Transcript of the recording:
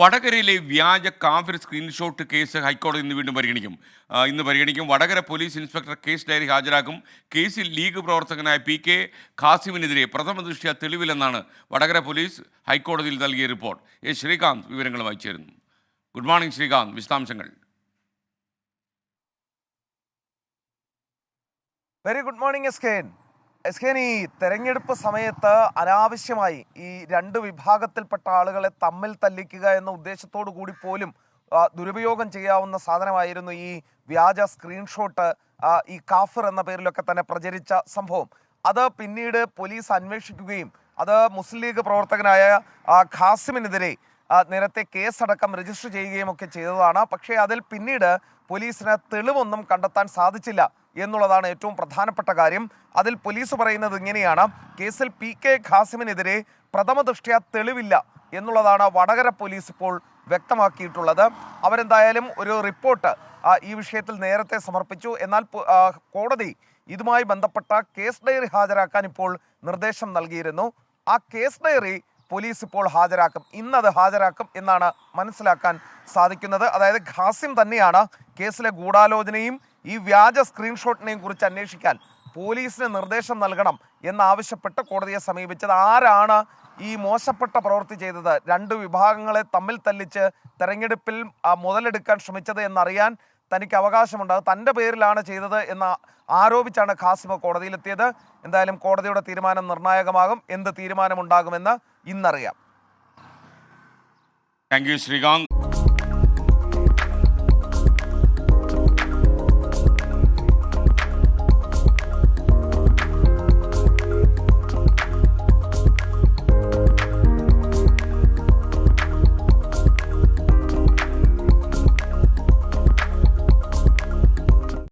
വടകരയിലെ വ്യാജ കാഫിർ സ്ക്രീൻഷോട്ട് കേസ് ഹൈക്കോടതി ഇന്ന് വീണ്ടും പരിഗണിക്കും. Vadakara police inspector case diary ഹാജരാക്കും. കേസിൽ ലീഗ് പ്രവർത്തകനായ പി ഖാസിമിനെതിരെ പ്രഥമ ദൃഷ്ട്യാ തെളിവില്ലെന്നാണ് വടകര പോലീസ് ഹൈക്കോടതിയിൽ നൽകിയ റിപ്പോർട്ട്. ശ്രീകാന്ത് വിവരങ്ങളുമായി ചേരുന്നു. ഗുഡ് മോർണിംഗ് ശ്രീകാന്ത്, വിശദാംശങ്ങൾ. വെരി ഗുഡ് മോർണിംഗ് എസ്കേൻ. ഈ തെരഞ്ഞെടുപ്പ് സമയത്ത് അനാവശ്യമായി ഈ രണ്ട് വിഭാഗത്തിൽപ്പെട്ട ആളുകളെ തമ്മിൽ തല്ലിക്കുക എന്ന ഉദ്ദേശത്തോടു കൂടി പോലും ദുരുപയോഗം ചെയ്യാവുന്ന സാധനമായിരുന്നു ഈ വ്യാജ സ്ക്രീൻഷോട്ട്. ഈ കാഫിർ എന്ന പേരിലൊക്കെ തന്നെ പ്രചരിച്ച സംഭവം അത് പിന്നീട് പോലീസ് അന്വേഷിക്കുകയും അത് മുസ്ലിം ലീഗ് പ്രവർത്തകനായ ഖാസിമിനെതിരെ നേരത്തെ കേസടക്കം രജിസ്റ്റർ ചെയ്യുകയും ഒക്കെ ചെയ്തതാണ്. പക്ഷേ അതിൽ പിന്നീട് പോലീസിന് തെളിവൊന്നും കണ്ടെത്താൻ സാധിച്ചില്ല എന്നുള്ളതാണ് ഏറ്റവും പ്രധാനപ്പെട്ട കാര്യം. അതിൽ പോലീസ് പറയുന്നത് ഇങ്ങനെയാണ്: കേസിൽ പി ഖാസിമിനെതിരെ പ്രഥമ ദൃഷ്ട്യാ തെളിവില്ല എന്നുള്ളതാണ് വടകര പോലീസ് ഇപ്പോൾ വ്യക്തമാക്കിയിട്ടുള്ളത്. അവരെന്തായാലും ഒരു റിപ്പോർട്ട് ഈ വിഷയത്തിൽ നേരത്തെ സമർപ്പിച്ചു. എന്നാൽ കോടതി ഇതുമായി ബന്ധപ്പെട്ട കേസ് ഡയറി ഹാജരാക്കാൻ ഇപ്പോൾ നിർദ്ദേശം നൽകിയിരുന്നു. ആ കേസ് ഡയറി പോലീസ് ഇപ്പോൾ ഹാജരാക്കും. ഇന്നത് ഹാജരാക്കും എന്നാണ് മനസ്സിലാക്കാൻ സാധിക്കുന്നത്. അതായത് ഖാസിം തന്നെയാണ് കേസിലെ ഗൂഢാലോചനയും ഈ വ്യാജ സ്ക്രീൻഷോട്ടിനെയും കുറിച്ച് അന്വേഷിക്കാൻ പോലീസിന് നിർദ്ദേശം നൽകണം എന്നാവശ്യപ്പെട്ട് കോടതിയെ സമീപിച്ചത്. ആരാണ് ഈ മോശപ്പെട്ട പ്രവൃത്തി ചെയ്തത്, രണ്ട് വിഭാഗങ്ങളെ തമ്മിൽ തല്ലിച്ച് തെരഞ്ഞെടുപ്പിൽ മുതലെടുക്കാൻ ശ്രമിച്ചത് എന്നറിയാൻ തനിക്ക് അവകാശമുണ്ട്, അത് തൻ്റെ പേരിലാണ് ചെയ്തത് എന്ന് ആരോപിച്ചാണ് ഖാസിമ കോടതിയിലെത്തിയത്. എന്തായാലും കോടതിയുടെ തീരുമാനം നിർണായകമാകും. എന്ത് തീരുമാനമുണ്ടാകുമെന്ന് ഇന്നറിയാം. Thank you Srikanth.